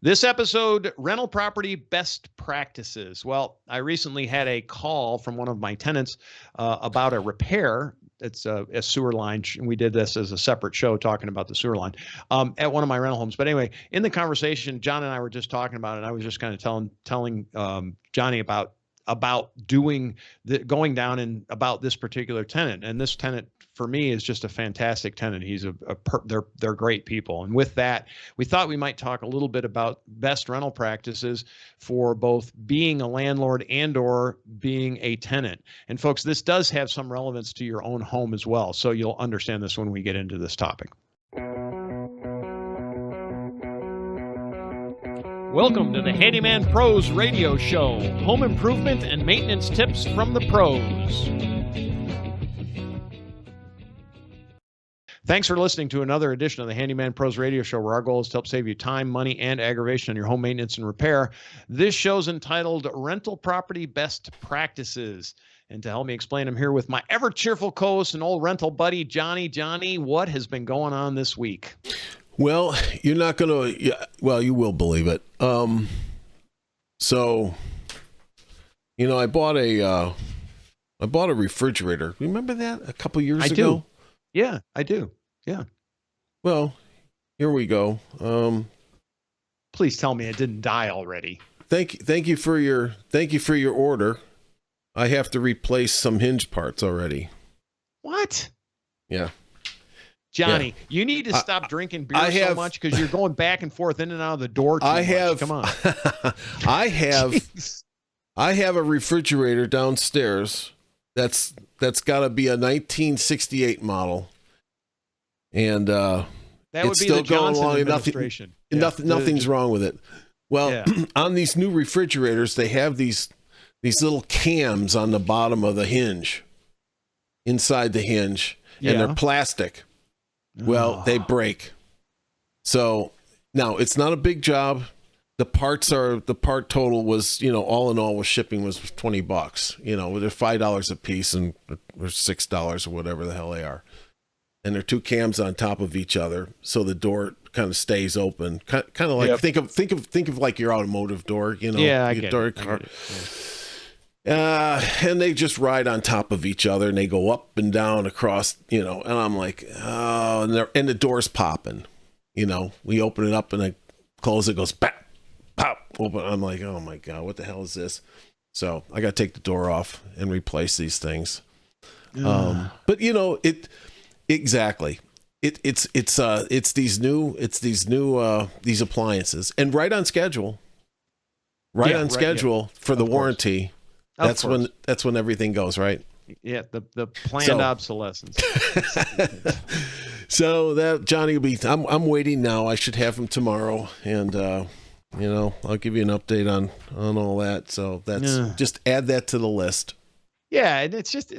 This episode, rental property best practices. Well, I recently had a call from one of my tenants about a repair. It's a sewer line. We did this as a separate show talking about the sewer line at one of my rental homes. But anyway, in the conversation, John and I were just talking about it. And I was just kind of telling Johnny about going down and about this particular tenant. And this tenant for me is just a fantastic tenant. He's they're great people. And with that, we thought we might talk a little bit about best rental practices for both being a landlord and or being a tenant. And folks, this does have some relevance to your own home as well. So you'll understand this when we get into this topic. Welcome to the Handyman Pros Radio Show, home improvement and maintenance tips from the pros. Thanks for listening to another edition of the Handyman Pros Radio Show, where our goal is to help save you time, money, and aggravation on your home maintenance and repair. This show's entitled Rental Property Best Practices. And to help me explain, I'm here with my ever-cheerful co-host and old rental buddy, Johnny. Johnny, what has been going on this week? Well, you're not going to, well, you will believe it. So, I bought a refrigerator. Remember that a couple years ago? Yeah, I do. Yeah. Well, here we go. Please tell me it didn't die already. Thank you for your order. I have to replace some hinge parts already. What? Yeah. Johnny, you need to stop drinking beer so much because you're going back and forth in and out of the door too much. Come on. I have a refrigerator downstairs that's got to be a 1968 model, and that would it's be still the Johnson going along. Administration. Nothing's wrong with it. Well, on these new refrigerators, they have these little cams on the bottom of the hinge, inside the hinge, and they're plastic. Well, they break. So now it's not a big job. The part total was, all in all, with shipping was $20. They're $5 a piece or $6 or whatever the hell they are. And they're two cams on top of each other, so the door kind of stays open. Kind of like think of like your automotive door, Yeah, I get door it. car. And they just ride on top of each other, and they go up and down across, and I'm like, oh, and the door's popping, we open it up and I close it, goes pop, pop, open. I'm like, oh my God, what the hell is this? So I got to take the door off and replace these things. But exactly. It's these new appliances, and right on schedule for the warranty. That's when everything goes right. Yeah, the planned obsolescence. So that Johnny will be. I'm waiting now. I should have him tomorrow, and I'll give you an update on all that. So that's just add that to the list. Yeah, and it's just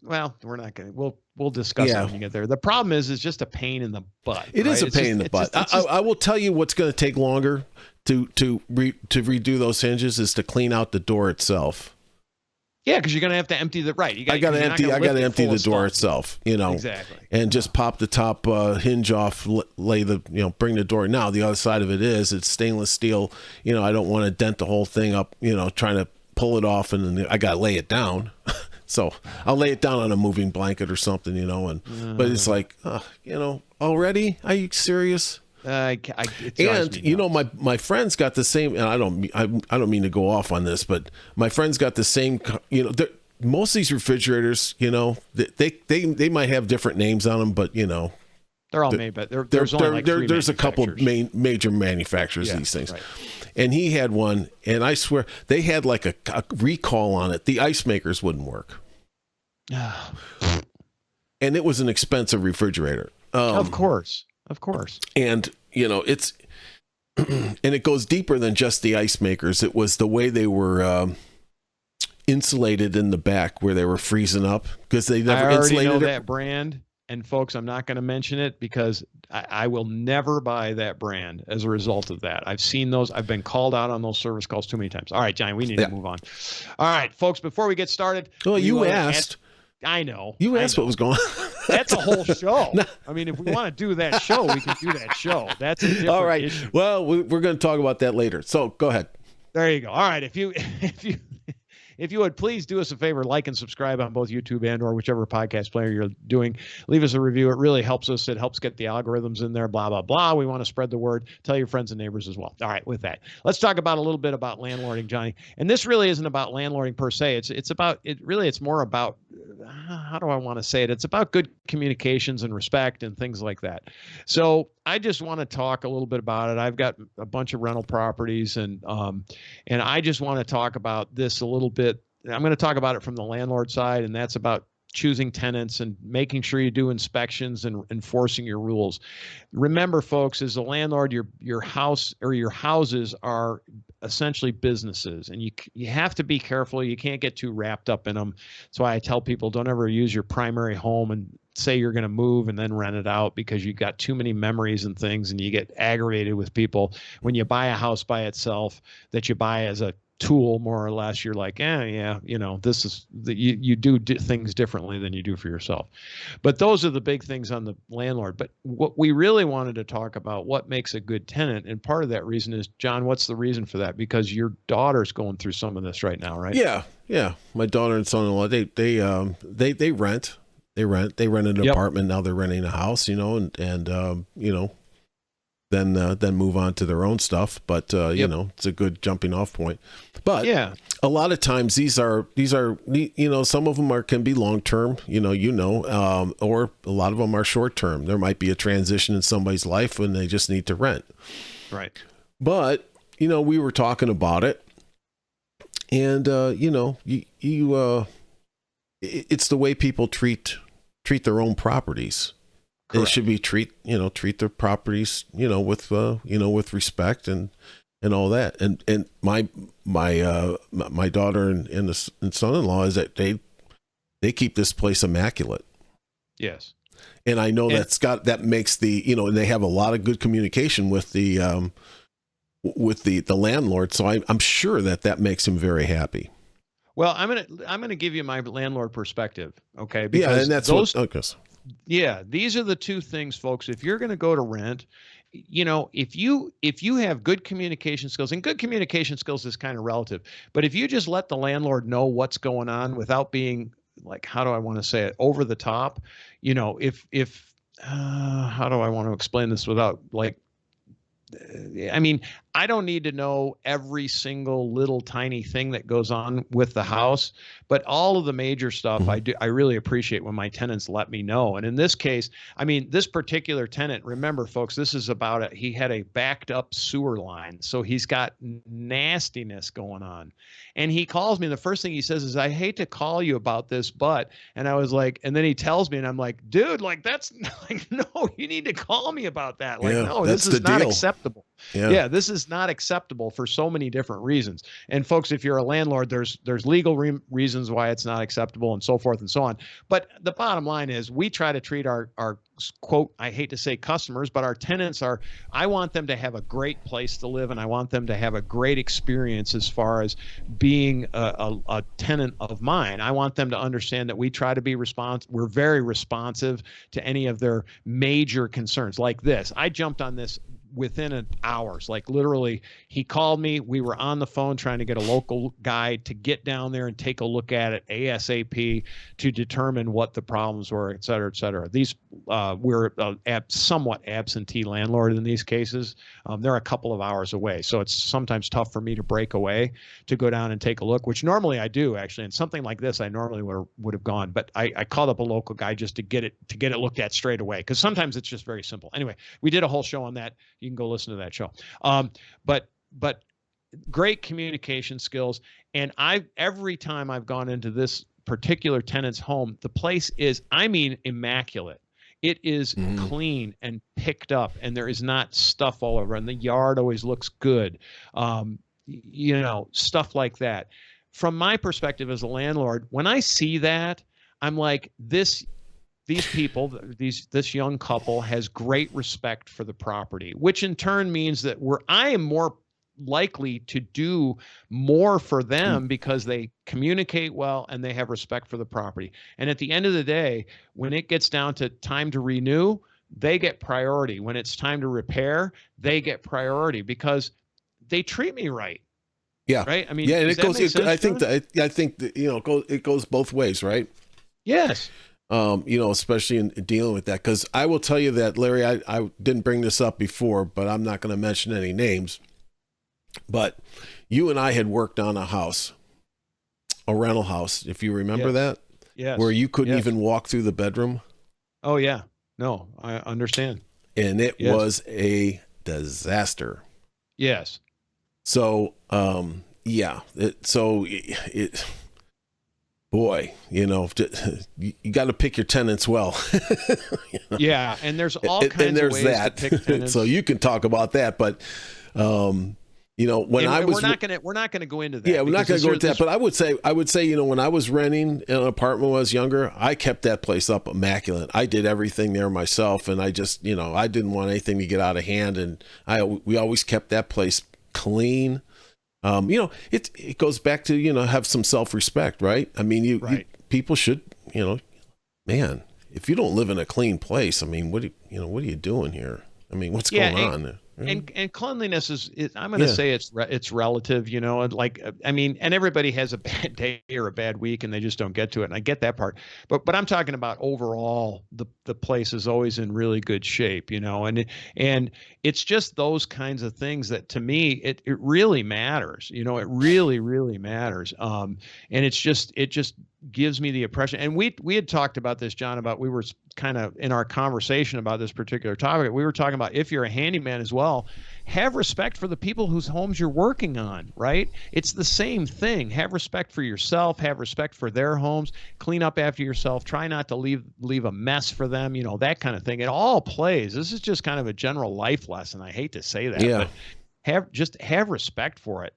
well, we're not going to. We'll discuss it when you get there. The problem is, it's just a pain in the butt. It is a pain in the butt. I will tell you what's going to take longer to redo those hinges is to clean out the door itself. Yeah, because you're going to have to empty I got to empty the door itself, Exactly. And just pop the top hinge off, bring the door. Now, the other side of it is it's stainless steel. I don't want to dent the whole thing up, trying to pull it off, and then I got to lay it down. So I'll lay it down on a moving blanket or something, but it's like, already? Are you serious? My friends got the same, and I don't mean to go off on this, but my friends got the same. Most of these refrigerators, they might have different names on them, but they're all made. But there's only like three there's a couple major manufacturers of these things, right. And he had one, and I swear they had like a recall on it. The ice makers wouldn't work, and it was an expensive refrigerator. Of course. And, it's, and it goes deeper than just the ice makers. It was the way they were insulated in the back where they were freezing up because they never insulated it. I already know that brand. And folks, I'm not going to mention it because I will never buy that brand as a result of that. I've seen those. I've been called out on those service calls too many times. All right, Johnny, we need to move on. All right, folks, before we get started. Well, you asked. I know. You asked what was going on. That's a whole show. I mean, if we want to do that show, we can do that show. That's a different all right. issue. Well, we're going to talk about that later. So go ahead. There you go. All right. If you would please do us a favor, like and subscribe on both YouTube and or whichever podcast player you're doing. Leave us a review. It really helps us. It helps get the algorithms in there, blah, blah, blah. We want to spread the word. Tell your friends and neighbors as well. All right, with that, let's talk about a little bit about landlording, Johnny. And this really isn't about landlording per se. It's more about, how do I want to say it? It's about good communications and respect and things like that. So I just want to talk a little bit about it. I've got a bunch of rental properties, and I just want to talk about this a little bit. I'm going to talk about it from the landlord side, and that's about choosing tenants and making sure you do inspections and enforcing your rules. Remember, folks, as a landlord, your house or your houses are essentially businesses, and you have to be careful. You can't get too wrapped up in them. That's why I tell people, don't ever use your primary home and say you're going to move and then rent it out, because you've got too many memories and things, and you get aggravated with people when you buy a house by itself that you buy as a tool, more or less. You're like, yeah, this is you do things differently than you do for yourself. But those are the big things on the landlord. But what we really wanted to talk about, what makes a good tenant, and part of that reason is, John, what's the reason for that? Because your daughter's going through some of this right now, right? Yeah. My daughter and son-in-law, they rent. They rent an apartment. Now they're renting a house, and then move on to their own stuff. But it's a good jumping off point. But a lot of times these are some of them can be long term, or a lot of them are short term. There might be a transition in somebody's life when they just need to rent. Right. But we were talking about it, and it's the way people treat their own properties. Correct. They should be treat their properties, with respect and all that. And my daughter and son-in-law is that they keep this place immaculate. Yes. And I know that makes and they have a lot of good communication with the landlord. So I'm sure that makes him very happy. Well, I'm gonna give you my landlord perspective, okay? Because and that's these are the two things, folks. If you're going to go to rent, if you have good communication skills, and good communication skills is kind of relative, but if you just let the landlord know what's going on without being, like, how do I want to say it, over the top, how do I want to explain this without, like, I mean, I don't need to know every single little tiny thing that goes on with the house, but all of the major stuff I really appreciate when my tenants let me know. And in this case, I mean, this particular tenant, remember, folks, this is about he had a backed up sewer line. So he's got nastiness going on. And he calls me, and the first thing he says is, I hate to call you about this, but, and I was like, and then he tells me, and I'm like, dude, like, that's like, no, you need to call me about that. Like, no, this is not acceptable. Yeah, this is not acceptable for so many different reasons. And folks, if you're a landlord, there's legal reasons why it's not acceptable, and so forth and so on. But the bottom line is, we try to treat our quote, I hate to say customers, but our tenants I want them to have a great place to live, and I want them to have a great experience as far as being a tenant of mine. I want them to understand that we try to be we're very responsive to any of their major concerns. Like this, I jumped on this within hours. Like, literally, he called me. We were on the phone trying to get a local guy to get down there and take a look at it ASAP to determine what the problems were, et cetera, et cetera. These we're somewhat absentee landlord in these cases. They're a couple of hours away, so it's sometimes tough for me to break away to go down and take a look, which normally I do, actually. And something like this, I normally would have gone, but I called up a local guy just to get it looked at straight away, because sometimes it's just very simple. Anyway, we did a whole show on that. You can go listen to that show. But great communication skills. And every time I've gone into this particular tenant's home, the place is, I mean, immaculate. It is clean and picked up, and there is not stuff all over, and the yard always looks good. Stuff like that. From my perspective as a landlord, when I see that, I'm like, these people, this young couple has great respect for the property, which in turn means that I am more likely to do more for them because they communicate well and they have respect for the property. And at the end of the day, when it gets down to time to renew, they get priority. When it's time to repair, they get priority because they treat me right. Yeah. Right. I mean, yeah, and it goes. I think John? that I think that it goes both ways, right? Yes. Especially in dealing with that, because I will tell you that, Larry, I didn't bring this up before, but I'm not going to mention any names. But you and I had worked on a house, a rental house, if you remember that. Yes. Where you couldn't even walk through the bedroom. Oh yeah. No, I understand. And it was a disaster. Yes. So, boy, you got to pick your tenants well. Yeah, and there's all kinds of ways to pick tenants. So you can talk about that, but we're not gonna go into that. Yeah, we're not gonna go into that. But I would say, when I was renting an apartment when I was younger, I kept that place up immaculate. I did everything there myself, and I just, I didn't want anything to get out of hand, and we always kept that place clean. It goes back to, have some self-respect, right? I mean, people should, man, if you don't live in a clean place, I mean, what are you doing here? I mean, what's going on there? And cleanliness is I'm going to say it's relative, and everybody has a bad day or a bad week and they just don't get to it. And I get that part, but I'm talking about overall, the place is always in really good shape, and it's just those kinds of things that to me, it really matters, it really, really matters. And it just gives me the impression, and we had talked about this, John, we were kind of in our conversation about this particular topic. We were talking about, if you're a handyman as well, have respect for the people whose homes you're working on, right? It's the same thing. Have respect for yourself, have respect for their homes, clean up after yourself, try not to leave a mess for them, that kind of thing. It all plays. This is just kind of a general life lesson. I hate to say that, but have respect for it.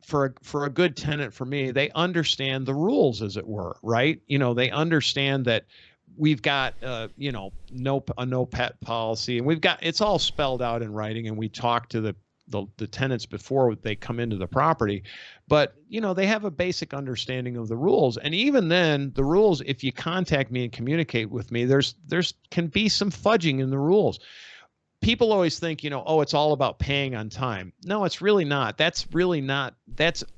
For a good tenant, for me, they understand the rules, as it were, right? They understand that we've got, no pet policy, and it's all spelled out in writing, and we talk to the tenants before they come into the property, but they have a basic understanding of the rules. And even then, the rules, if you contact me and communicate with me, there's can be some fudging in the rules. People always think, it's all about paying on time. No, it's really not. That's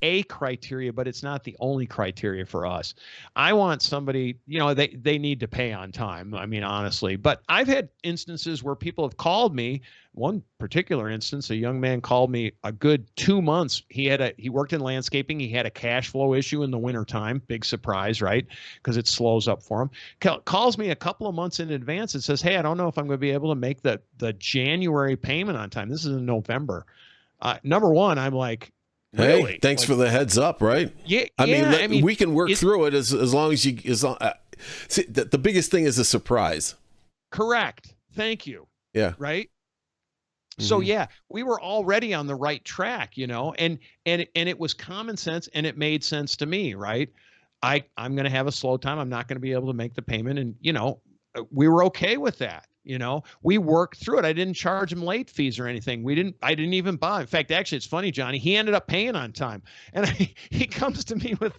a criteria, but it's not the only criteria for us. I want somebody, they need to pay on time. I mean, honestly, but I've had instances where people have called me. One particular instance, a young man called me a good 2 months. He worked in landscaping. He had a cash flow issue in the wintertime. Big surprise, right? Because it slows up for him. Calls me a couple of months in advance and says, hey, I don't know if I'm going to be able to make the January payment on time. This is in November. Number one, I'm like, really? Hey, thanks for the heads up, right? Yeah. I mean, we can work through it as long as you, see, the biggest thing is a surprise. Correct. Thank you. Yeah. Right. So we were already on the right track, and it was common sense, and it made sense to me, right? I'm going to have a slow time. I'm not going to be able to make the payment. And, we were okay with that. We worked through it. I didn't charge him late fees or anything. I didn't even buy. In fact, actually, it's funny, Johnny, he ended up paying on time, and he comes to me with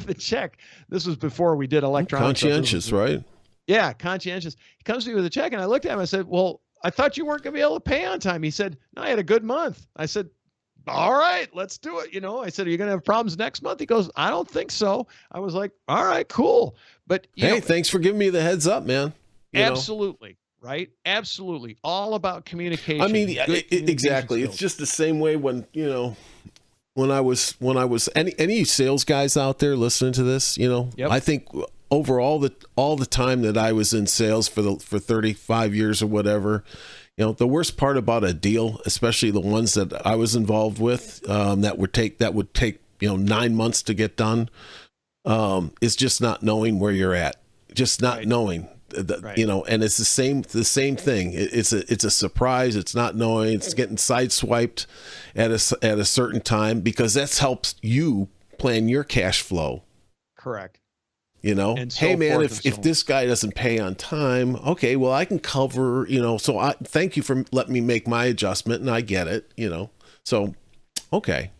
the check. This was before we did electronic. Conscientious, right? Yeah. Conscientious. He comes to me with a check, and I looked at him. I said, well, I thought you weren't going to be able to pay on time. He said, no, I had a good month. I said, all right, let's do it. I said, are you going to have problems next month? He goes, I don't think so. I was like, all right, cool. But hey, thanks for giving me the heads up, man. Absolutely. Right. Absolutely. All about communication. I mean, exactly. Skills. It's just the same way when I was any sales guys out there listening to this, I think overall all the time that I was in sales for 35 years or whatever, the worst part about a deal, especially the ones that I was involved with, that would take 9 months to get done, is just not knowing where you're at, just not knowing. And it's the same thing. It's a surprise. It's not knowing. It's getting sideswiped at a certain time, because that helps you plan your cash flow. Correct. And so hey man, forth and if so this guy doesn't pay on time, okay, well I can cover, so I thank you for letting me make my adjustment, and I get it, so okay.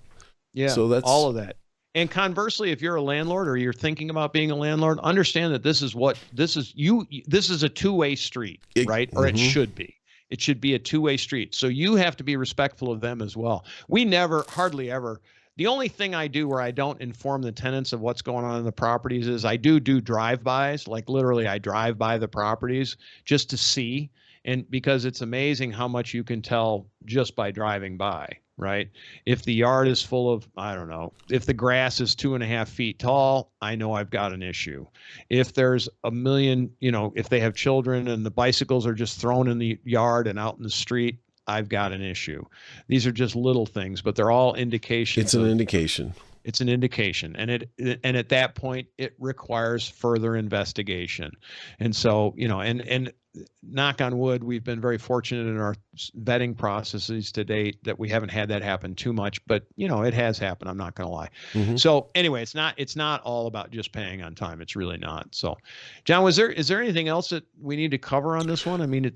Yeah, so that's all of that. And conversely, if you're a landlord or you're thinking about being a landlord, understand that this is a two-way street, right? Or it should be. It should be a two-way street. So you have to be respectful of them as well. We never, hardly ever. The only thing I do where I don't inform the tenants of what's going on in the properties is I do drive-bys. Like literally, I drive by the properties just to see. And because it's amazing how much you can tell just by driving by, right? If the yard is full of, I don't know, if the grass is 2.5 feet tall, I know I've got an issue. If there's a million, if they have children and the bicycles are just thrown in the yard and out in the street, I've got an issue. These are just little things, but they're all indications. It's an indication. It's an indication. And at that point, it requires further investigation. And so, and knock on wood, we've been very fortunate in our vetting processes to date that we haven't had that happen too much, but it has happened. I'm not going to lie. So anyway, it's not all about just paying on time. It's really not. So John, is there anything else that we need to cover on this one? I mean,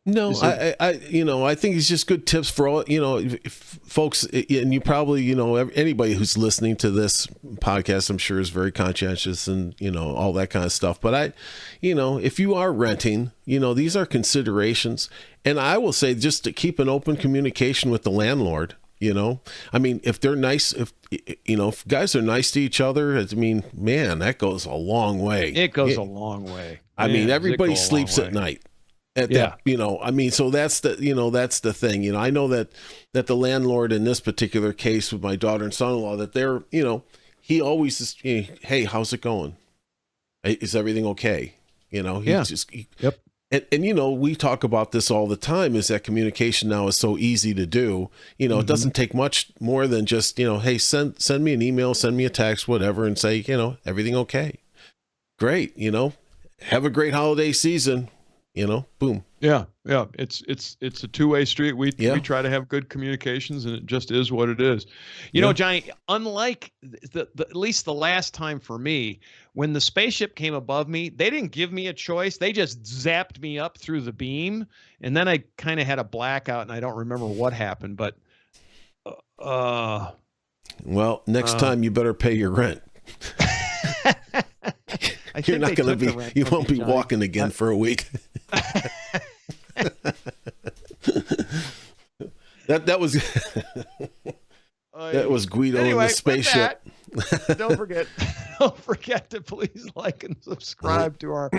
No, I think it's just good tips for all, folks, and you probably, anybody who's listening to this podcast, I'm sure is very conscientious and, all that kind of stuff. But if you are renting, these are considerations. And I will say just to keep an open communication with the landlord, I mean, if they're nice, if guys are nice to each other, I mean, man, that goes a long way. It goes a long way. I mean, everybody sleeps at night. I mean, so that's the thing, I know that the landlord in this particular case with my daughter and son-in-law, that they're, he always is, hey, how's it going? Is everything okay? Yep. And we talk about this all the time, is that communication now is so easy to do. It doesn't take much more than just, hey, send me an email, send me a text, whatever, and say, everything okay? Great. Have a great holiday season. Boom. Yeah. It's a two-way street. We try to have good communications, and it just is what it is. Johnny, unlike at least the last time for me, when the spaceship came above me, they didn't give me a choice. They just zapped me up through the beam, and then I kind of had a blackout, and I don't remember what happened. But well, next time you better pay your rent. You're not going to be. You won't be walking again for a week. That was that was Guido in the spaceship. Don't forget to please like and subscribe to our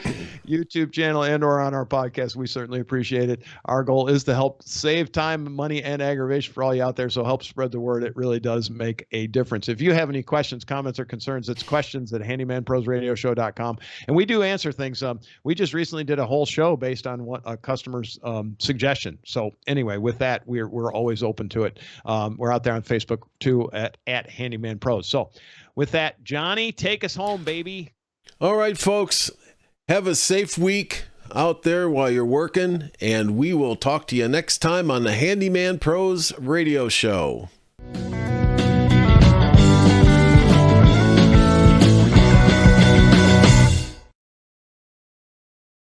YouTube channel and/or on our podcast. We certainly appreciate it. Our goal is to help save time, money, and aggravation for all you out there. So help spread the word. It really does make a difference. If you have any questions, comments, or concerns, it's questions@handymanprosradioshow.com. And we do answer things. We just recently did a whole show based on what a customer's suggestion. So anyway, with that, we're always open to it. We're out there on Facebook too at Handyman Pros. So with that, Johnny, take us home, baby. All right, folks, have a safe week out there while you're working, and we will talk to you next time on the Handyman Pros Radio Show.